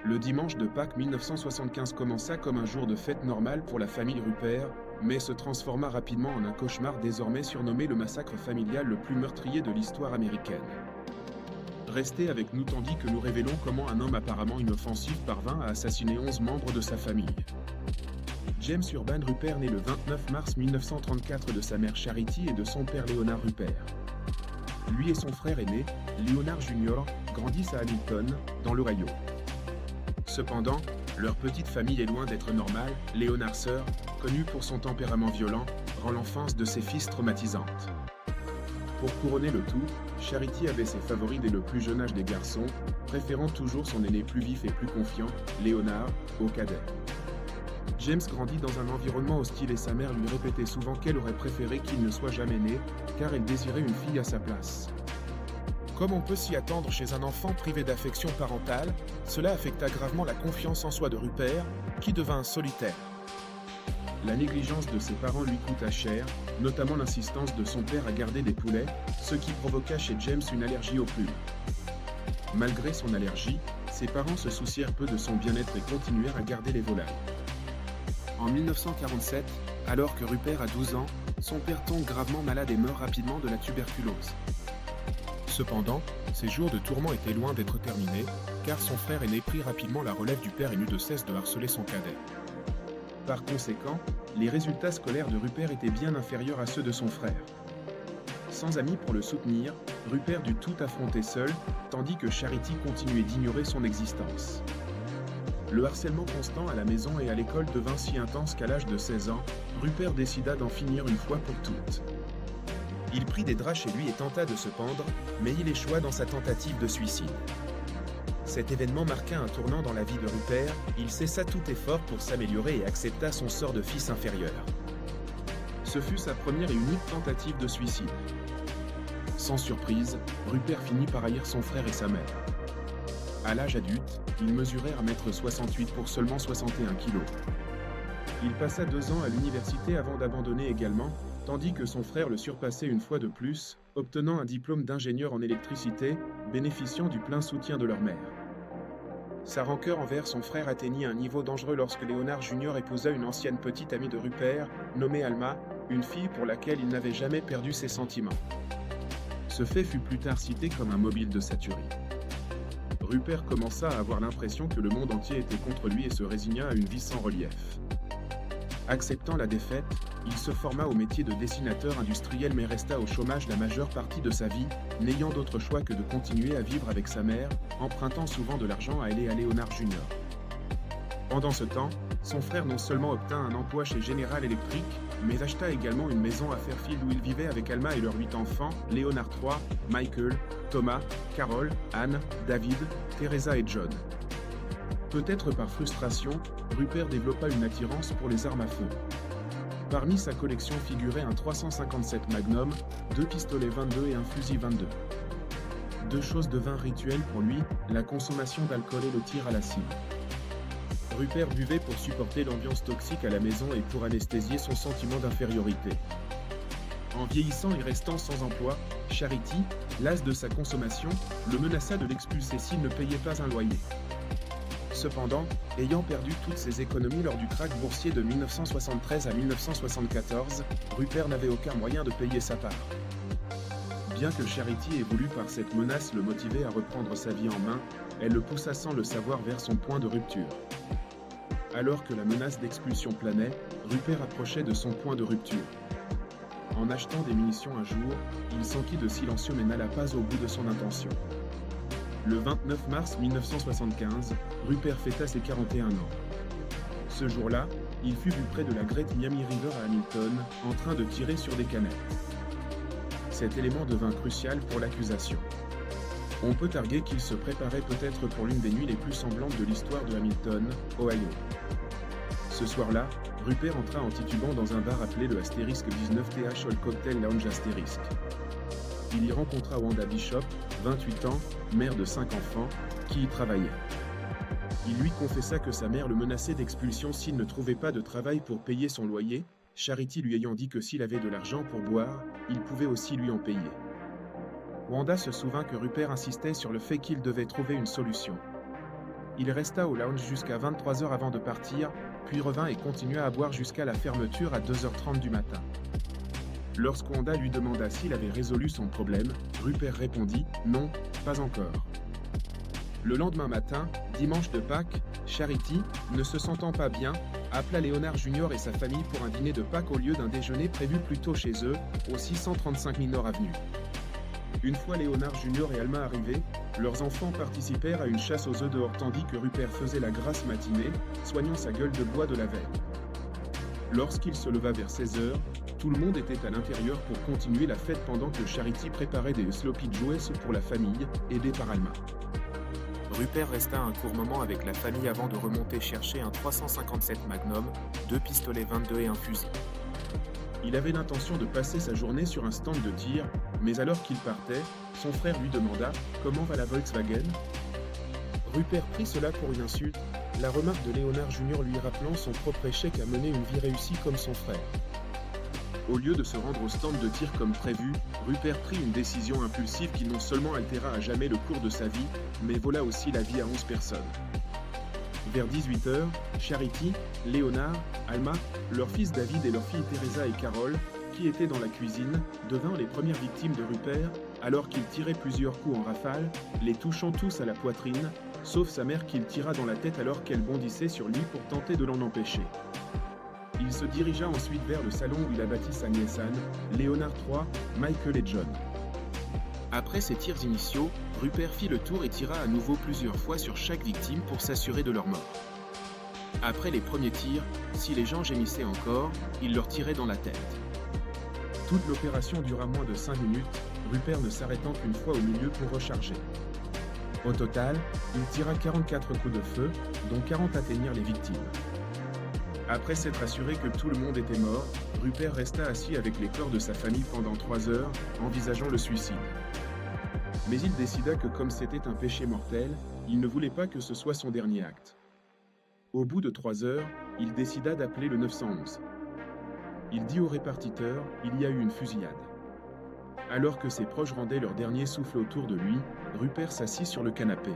Le dimanche de Pâques 1975 commença comme un jour de fête normale pour la famille Rupert, mais se transforma rapidement en un cauchemar désormais surnommé le massacre familial le plus meurtrier de l'histoire américaine. Restez avec nous tandis que nous révélons comment un homme apparemment inoffensif parvint à assassiner 11 membres de sa famille. James Urban Rupert naît le 29 mars 1934 de sa mère Charity et de son père Leonard Rupert. Lui et son frère aîné, Leonard Jr., grandissent à Hamilton, dans l'Ohio. Cependant, leur petite famille est loin d'être normale. Leonard Sr., connu pour son tempérament violent, rend l'enfance de ses fils traumatisante. Pour couronner le tout, Charity avait ses favoris dès le plus jeune âge des garçons, préférant toujours son aîné plus vif et plus confiant, Leonard, au cadet. James grandit dans un environnement hostile et sa mère lui répétait souvent qu'elle aurait préféré qu'il ne soit jamais né, car elle désirait une fille à sa place. Comme on peut s'y attendre chez un enfant privé d'affection parentale, cela affecta gravement la confiance en soi de Rupert, qui devint solitaire. La négligence de ses parents lui coûta cher, notamment l'insistance de son père à garder des poulets, ce qui provoqua chez James une allergie aux plumes. Malgré son allergie, ses parents se soucièrent peu de son bien-être et continuèrent à garder les volailles. En 1947, alors que Rupert a 12 ans, son père tombe gravement malade et meurt rapidement de la tuberculose. Cependant, ses jours de tourment étaient loin d'être terminés, car son frère aîné prit rapidement la relève du père et n'eut de cesse de harceler son cadet. Par conséquent, les résultats scolaires de Rupert étaient bien inférieurs à ceux de son frère. Sans amis pour le soutenir, Rupert dut tout affronter seul, tandis que Charity continuait d'ignorer son existence. Le harcèlement constant à la maison et à l'école devint si intense qu'à l'âge de 16 ans, Rupert décida d'en finir une fois pour toutes. Il prit des draps chez lui et tenta de se pendre, mais il échoua dans sa tentative de suicide. Cet événement marqua un tournant dans la vie de Rupert, il cessa tout effort pour s'améliorer et accepta son sort de fils inférieur. Ce fut sa première et unique tentative de suicide. Sans surprise, Rupert finit par haïr son frère et sa mère. À l'âge adulte, il mesurait 1,68 m pour seulement 61 kg. Il passa 2 ans à l'université avant d'abandonner également, tandis que son frère le surpassait une fois de plus, obtenant un diplôme d'ingénieur en électricité, bénéficiant du plein soutien de leur mère. Sa rancœur envers son frère atteignit un niveau dangereux lorsque Leonard Jr. épousa une ancienne petite amie de Rupert, nommée Alma, une fille pour laquelle il n'avait jamais perdu ses sentiments. Ce fait fut plus tard cité comme un mobile de sa tuerie. Rupert commença à avoir l'impression que le monde entier était contre lui et se résigna à une vie sans relief. Acceptant la défaite, il se forma au métier de dessinateur industriel mais resta au chômage la majeure partie de sa vie, n'ayant d'autre choix que de continuer à vivre avec sa mère, empruntant souvent de l'argent à elle et à Leonard Jr. Pendant ce temps, son frère non seulement obtint un emploi chez General Electric, mais acheta également une maison à Fairfield où il vivait avec Alma et leurs 8 enfants, Leonard III, Michael, Thomas, Carol, Anne, David, Teresa et John. Peut-être par frustration, Rupert développa une attirance pour les armes à feu. Parmi sa collection figurait un 357 Magnum, 2 pistolets 22 et un fusil 22. Deux choses devinrent rituelles pour lui, la consommation d'alcool et le tir à la cible. Rupert buvait pour supporter l'ambiance toxique à la maison et pour anesthésier son sentiment d'infériorité. En vieillissant et restant sans emploi, Charity, lasse de sa consommation, le menaça de l'expulser s'il ne payait pas un loyer. Cependant, ayant perdu toutes ses économies lors du krach boursier de 1973 à 1974, Rupert n'avait aucun moyen de payer sa part. Bien que Charity ait voulu par cette menace le motiver à reprendre sa vie en main, elle le poussa sans le savoir vers son point de rupture. Alors que la menace d'expulsion planait, Rupert approchait de son point de rupture. En achetant des munitions un jour, il s'enquit de silencieux mais n'alla pas au bout de son intention. Le 29 mars 1975, Rupert fêta ses 41 ans. Ce jour-là, il fut vu près de la Great Miami River à Hamilton, en train de tirer sur des canettes. Cet élément devint crucial pour l'accusation. On peut arguer qu'il se préparait peut-être pour l'une des nuits les plus sanglantes de l'histoire de Hamilton, Ohio. Ce soir-là, Rupert entra en titubant dans un bar appelé le Asterisk 19 TH Old Cocktail Lounge Asterisk. Il y rencontra Wanda Bishop, 28 ans, mère de 5 enfants, qui y travaillait. Il lui confessa que sa mère le menaçait d'expulsion s'il ne trouvait pas de travail pour payer son loyer, Charity lui ayant dit que s'il avait de l'argent pour boire, il pouvait aussi lui en payer. Wanda se souvint que Rupert insistait sur le fait qu'il devait trouver une solution. Il resta au lounge jusqu'à 23 heures avant de partir, puis revint et continua à boire jusqu'à la fermeture à 2h30 du matin. Lorsqu'Honda lui demanda s'il avait résolu son problème, Rupert répondit « Non, pas encore ». Le lendemain matin, dimanche de Pâques, Charity, ne se sentant pas bien, appela Leonard Jr. et sa famille pour un dîner de Pâques au lieu d'un déjeuner prévu plus tôt chez eux, au 635 Minor Avenue. Une fois Leonard Jr. et Alma arrivés, leurs enfants participèrent à une chasse aux œufs dehors tandis que Rupert faisait la grasse matinée, soignant sa gueule de bois de la veille. Lorsqu'il se leva vers 16h, tout le monde était à l'intérieur pour continuer la fête pendant que Charity préparait des sloppy joes pour la famille, aidée par Alma. Rupert resta un court moment avec la famille avant de remonter chercher un 357 Magnum, 2 pistolets 22 et un fusil. Il avait l'intention de passer sa journée sur un stand de tir, mais alors qu'il partait, son frère lui demanda « Comment va la Volkswagen ?» Rupert prit cela pour une insulte, la remarque de Leonard Jr. lui rappelant son propre échec à mener une vie réussie comme son frère. Au lieu de se rendre au stand de tir comme prévu, Rupert prit une décision impulsive qui non seulement altéra à jamais le cours de sa vie, mais vola aussi la vie à 11 personnes. Vers 18h, Charity, Léonard, Alma, leur fils David et leur fille Teresa et Carole, qui étaient dans la cuisine, devinrent les premières victimes de Rupert, alors qu'il tirait plusieurs coups en rafale, les touchant tous à la poitrine, sauf sa mère qu'il tira dans la tête alors qu'elle bondissait sur lui pour tenter de l'en empêcher. Il se dirigea ensuite vers le salon où il abattit sa nièce Anne, Léonard III, Michael et John. Après ces tirs initiaux, Rupert fit le tour et tira à nouveau plusieurs fois sur chaque victime pour s'assurer de leur mort. Après les premiers tirs, si les gens gémissaient encore, il leur tirait dans la tête. Toute l'opération dura moins de 5 minutes, Rupert ne s'arrêtant qu'une fois au milieu pour recharger. Au total, il tira 44 coups de feu, dont 40 atteignirent les victimes. Après s'être assuré que tout le monde était mort, Rupert resta assis avec les corps de sa famille pendant 3 heures, envisageant le suicide. Mais il décida que comme c'était un péché mortel, il ne voulait pas que ce soit son dernier acte. Au bout de 3 heures, il décida d'appeler le 911. Il dit au répartiteur, il y a eu une fusillade. Alors que ses proches rendaient leur dernier souffle autour de lui, Rupert s'assit sur le canapé.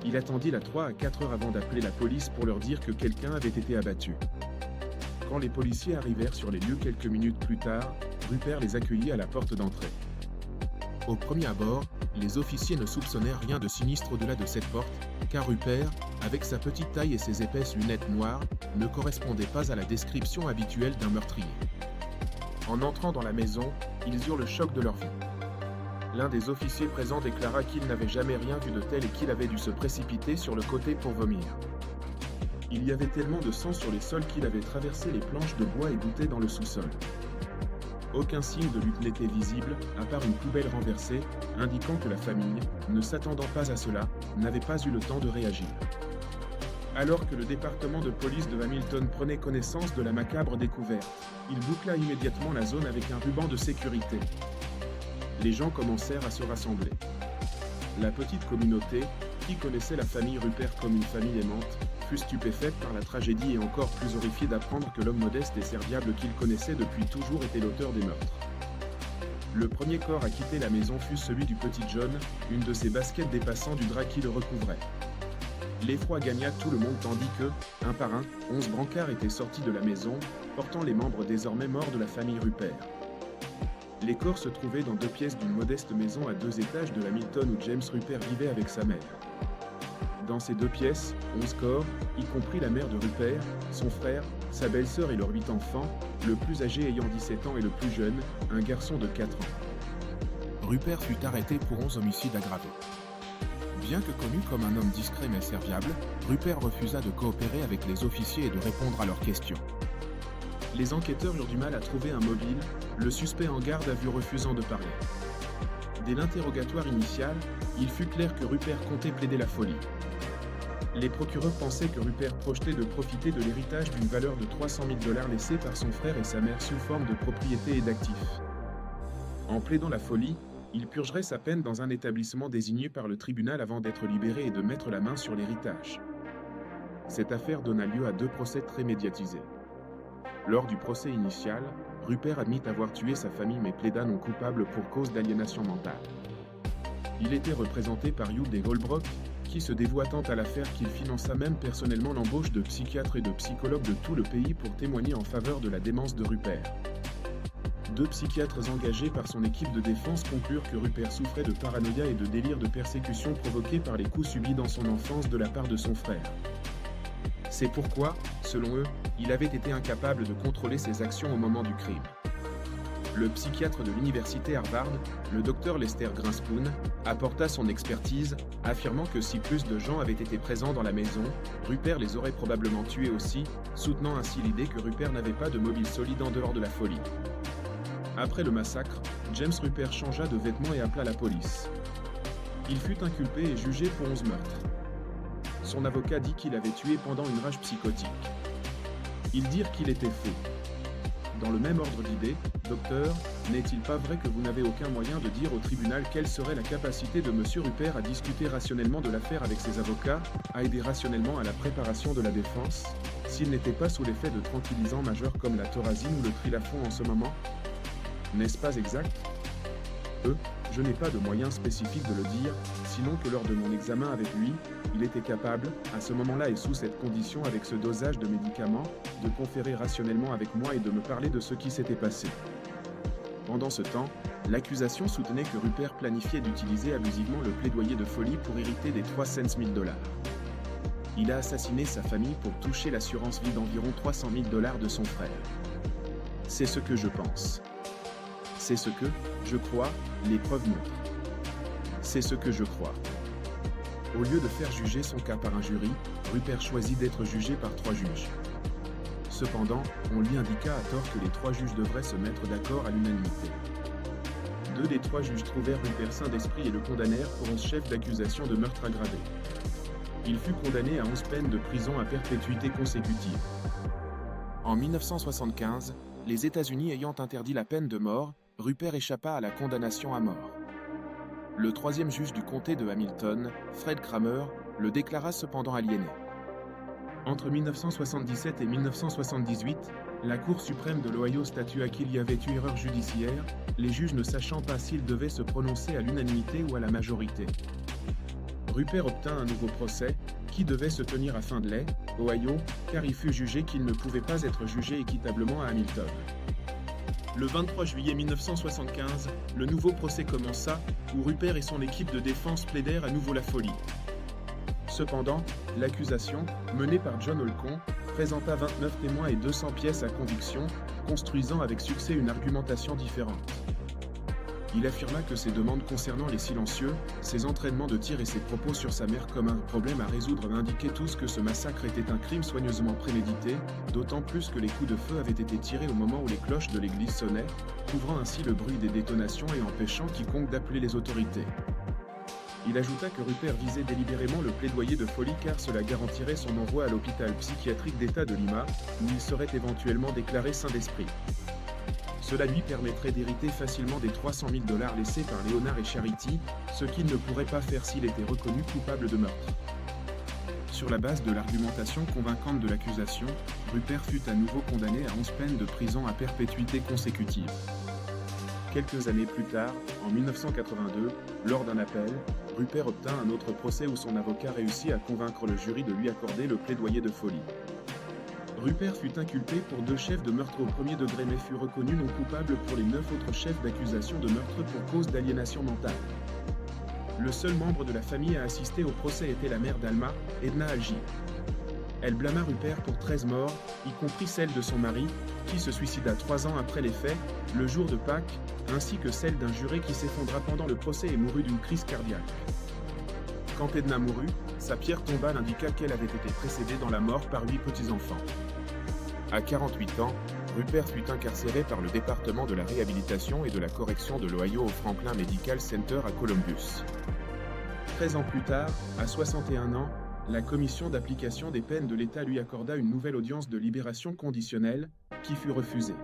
Il attendit la 3 à 4 heures avant d'appeler la police pour leur dire que quelqu'un avait été abattu. Quand les policiers arrivèrent sur les lieux quelques minutes plus tard, Rupert les accueillit à la porte d'entrée. Au premier abord, les officiers ne soupçonnèrent rien de sinistre au-delà de cette porte, car Rupert, avec sa petite taille et ses épaisses lunettes noires, ne correspondait pas à la description habituelle d'un meurtrier. En entrant dans la maison, ils eurent le choc de leur vie. L'un des officiers présents déclara qu'il n'avait jamais rien vu de tel et qu'il avait dû se précipiter sur le côté pour vomir. Il y avait tellement de sang sur les sols qu'il avait traversé les planches de bois et goûté dans le sous-sol. Aucun signe de lutte n'était visible, à part une poubelle renversée, indiquant que la famille, ne s'attendant pas à cela, n'avait pas eu le temps de réagir. Alors que le département de police de Hamilton prenait connaissance de la macabre découverte, il boucla immédiatement la zone avec un ruban de sécurité. Les gens commencèrent à se rassembler. La petite communauté, qui connaissait la famille Rupert comme une famille aimante, fut stupéfaite par la tragédie et encore plus horrifiée d'apprendre que l'homme modeste et serviable qu'il connaissait depuis toujours était l'auteur des meurtres. Le premier corps à quitter la maison fut celui du petit John, une de ses baskets dépassant du drap qui le recouvrait. L'effroi gagna tout le monde tandis que, un par un, 11 brancards étaient sortis de la maison, portant les membres désormais morts de la famille Rupert. Les corps se trouvaient dans 2 pièces d'une modeste maison à 2 étages de Hamilton où James Rupert vivait avec sa mère. Dans ces 2 pièces, 11 corps, y compris la mère de Rupert, son frère, sa belle-sœur et leurs 8 enfants, le plus âgé ayant 17 ans et le plus jeune, un garçon de 4 ans. Rupert fut arrêté pour 11 homicides aggravés. Bien que connu comme un homme discret mais serviable, Rupert refusa de coopérer avec les officiers et de répondre à leurs questions. Les enquêteurs eurent du mal à trouver un mobile, le suspect en garde à vue refusant de parler. Dès l'interrogatoire initial, il fut clair que Rupert comptait plaider la folie. Les procureurs pensaient que Rupert projetait de profiter de l'héritage d'une valeur de 300 000 $ laissé par son frère et sa mère sous forme de propriété et d'actifs. En plaidant la folie, il purgerait sa peine dans un établissement désigné par le tribunal avant d'être libéré et de mettre la main sur l'héritage. Cette affaire donna lieu à 2 procès très médiatisés. Lors du procès initial, Rupert admit avoir tué sa famille mais plaida non coupable pour cause d'aliénation mentale. Il était représenté par Hugh des Goldbrock, qui se dévoua tant à l'affaire qu'il finança même personnellement l'embauche de psychiatres et de psychologues de tout le pays pour témoigner en faveur de la démence de Rupert. 2 psychiatres engagés par son équipe de défense conclurent que Rupert souffrait de paranoïa et de délire de persécution provoqués par les coups subis dans son enfance de la part de son frère. C'est pourquoi, selon eux, il avait été incapable de contrôler ses actions au moment du crime. Le psychiatre de l'université Harvard, le docteur Lester Grinspoon, apporta son expertise, affirmant que si plus de gens avaient été présents dans la maison, Rupert les aurait probablement tués aussi, soutenant ainsi l'idée que Rupert n'avait pas de mobile solide en dehors de la folie. Après le massacre, James Rupert changea de vêtements et appela la police. Il fut inculpé et jugé pour 11 meurtres. Son avocat dit qu'il avait tué pendant une rage psychotique. Ils dirent qu'il était faux. Dans le même ordre d'idées, docteur, n'est-il pas vrai que vous n'avez aucun moyen de dire au tribunal quelle serait la capacité de M. Rupert à discuter rationnellement de l'affaire avec ses avocats, à aider rationnellement à la préparation de la défense, s'il n'était pas sous l'effet de tranquillisants majeurs comme la thorazine ou le trilafon en ce moment? N'est-ce pas exact? Je n'ai pas de moyen spécifique de le dire, sinon que lors de mon examen avec lui, il était capable, à ce moment-là et sous cette condition avec ce dosage de médicaments, de conférer rationnellement avec moi et de me parler de ce qui s'était passé. Pendant ce temps, l'accusation soutenait que Rupert planifiait d'utiliser abusivement le plaidoyer de folie pour hériter des 300 000 $. Il a assassiné sa famille pour toucher l'assurance vie d'environ 300 000 $ de son frère. C'est ce que je pense. C'est ce que, je crois, les preuves montrent. C'est ce que je crois. Au lieu de faire juger son cas par un jury, Rupert choisit d'être jugé par 3 juges. Cependant, on lui indiqua à tort que les 3 juges devraient se mettre d'accord à l'unanimité. 2 des 3 juges trouvèrent Rupert sain d'esprit et le condamnèrent pour 11 chefs d'accusation de meurtre aggravé. Il fut condamné à 11 peines de prison à perpétuité consécutive. En 1975, les États-Unis ayant interdit la peine de mort, Rupert échappa à la condamnation à mort. Le 3e juge du comté de Hamilton, Fred Kramer, le déclara cependant aliéné. Entre 1977 et 1978, la Cour suprême de l'Ohio statua qu'il y avait eu erreur judiciaire, les juges ne sachant pas s'ils devaient se prononcer à l'unanimité ou à la majorité. Rupert obtint un nouveau procès, qui devait se tenir à Findlay, Ohio, car il fut jugé qu'il ne pouvait pas être jugé équitablement à Hamilton. Le 23 juillet 1975, le nouveau procès commença, où Rupert et son équipe de défense plaidèrent à nouveau la folie. Cependant, l'accusation, menée par John Holcomb, présenta 29 témoins et 200 pièces à conviction, construisant avec succès une argumentation différente. Il affirma que ses demandes concernant les silencieux, ses entraînements de tir et ses propos sur sa mère comme un problème à résoudre indiquaient tous que ce massacre était un crime soigneusement prémédité, d'autant plus que les coups de feu avaient été tirés au moment où les cloches de l'église sonnaient, couvrant ainsi le bruit des détonations et empêchant quiconque d'appeler les autorités. Il ajouta que Rupert visait délibérément le plaidoyer de folie car cela garantirait son envoi à l'hôpital psychiatrique d'État de Lima, où il serait éventuellement déclaré sain d'esprit. Cela lui permettrait d'hériter facilement des 300 000 $ laissés par Leonard et Charity, ce qu'il ne pourrait pas faire s'il était reconnu coupable de meurtre. Sur la base de l'argumentation convaincante de l'accusation, Rupert fut à nouveau condamné à 11 peines de prison à perpétuité consécutive. Quelques années plus tard, en 1982, lors d'un appel, Rupert obtint un autre procès où son avocat réussit à convaincre le jury de lui accorder le plaidoyer de folie. Rupert fut inculpé pour 2 chefs de meurtre au premier degré mais fut reconnu non coupable pour les 9 autres chefs d'accusation de meurtre pour cause d'aliénation mentale. Le seul membre de la famille à assister au procès était la mère d'Alma, Edna Algie. Elle blâma Rupert pour 13 morts, y compris celle de son mari, qui se suicida 3 ans après les faits, le jour de Pâques, ainsi que celle d'un juré qui s'effondra pendant le procès et mourut d'une crise cardiaque. Quand Edna mourut, sa pierre tombale indiqua qu'elle avait été précédée dans la mort par 8 petits-enfants. À 48 ans, Rupert fut incarcéré par le département de la réhabilitation et de la correction de l'Ohio au Franklin Medical Center à Columbus. 13 ans plus tard, à 61 ans, la commission d'application des peines de l'État lui accorda une nouvelle audience de libération conditionnelle, qui fut refusée.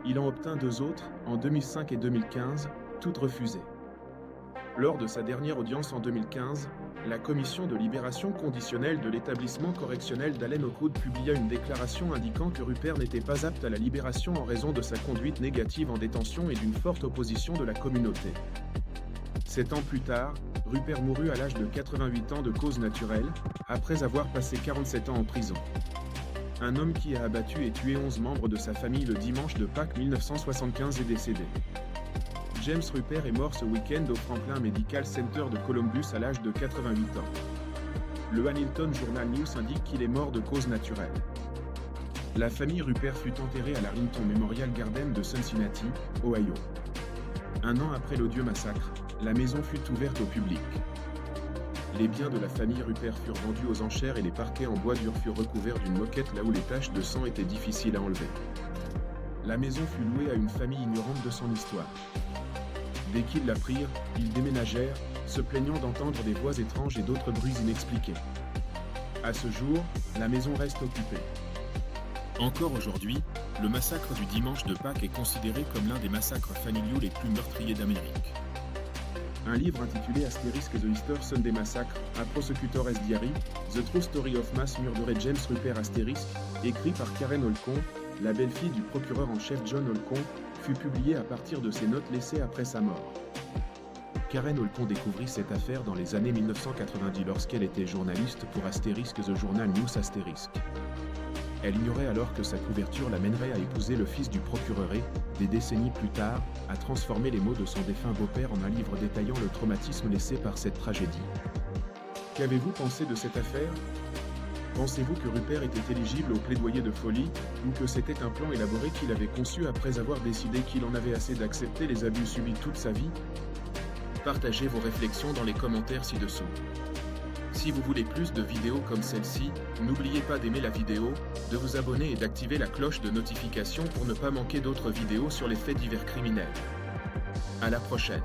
Il en obtint 2 autres, en 2005 et 2015, toutes refusées. Lors de sa dernière audience en 2015, la commission de libération conditionnelle de l'établissement correctionnel d'Allen Oakwood publia une déclaration indiquant que Rupert n'était pas apte à la libération en raison de sa conduite négative en détention et d'une forte opposition de la communauté. 7 ans plus tard, Rupert mourut à l'âge de 88 ans de cause naturelle, après avoir passé 47 ans en prison. Un homme qui a abattu et tué 11 membres de sa famille le dimanche de Pâques 1975 est décédé. James Rupert est mort ce week-end au Franklin Medical Center de Columbus à l'âge de 88 ans. Le Hamilton Journal News indique qu'il est mort de cause naturelle. La famille Rupert fut enterrée à l'Arlington Memorial Garden de Cincinnati, Ohio. Un an après l'odieux massacre, la maison fut ouverte au public. Les biens de la famille Rupert furent vendus aux enchères et les parquets en bois dur furent recouverts d'une moquette là où les taches de sang étaient difficiles à enlever. La maison fut louée à une famille ignorante de son histoire. Dès qu'ils la prirent, ils déménagèrent, se plaignant d'entendre des voix étranges et d'autres bruits inexpliqués. À ce jour, la maison reste occupée. Encore aujourd'hui, le massacre du dimanche de Pâques est considéré comme l'un des massacres familiaux les plus meurtriers d'Amérique. Un livre intitulé Asterisk The Easter Sunday Massacre, A Prosecutor's Diary, The True Story of Mass Murdered James Rupert Asterisk, écrit par Karen Holcomb, la belle-fille du procureur en chef John Holcomb, fut publié à partir de ses notes laissées après sa mort. Karen Holcomb découvrit cette affaire dans les années 1990 lorsqu'elle était journaliste pour Asterisk The Journal News Asterisk. Elle ignorait alors que sa couverture l'amènerait à épouser le fils du procureur et, des décennies plus tard, à transformer les mots de son défunt beau-père en un livre détaillant le traumatisme laissé par cette tragédie. Qu'avez-vous pensé de cette affaire ? Pensez-vous que Rupert était éligible au plaidoyer de folie, ou que c'était un plan élaboré qu'il avait conçu après avoir décidé qu'il en avait assez d'accepter les abus subis toute sa vie ? Partagez vos réflexions dans les commentaires ci-dessous. Si vous voulez plus de vidéos comme celle-ci, n'oubliez pas d'aimer la vidéo, de vous abonner et d'activer la cloche de notification pour ne pas manquer d'autres vidéos sur les faits divers criminels. À la prochaine.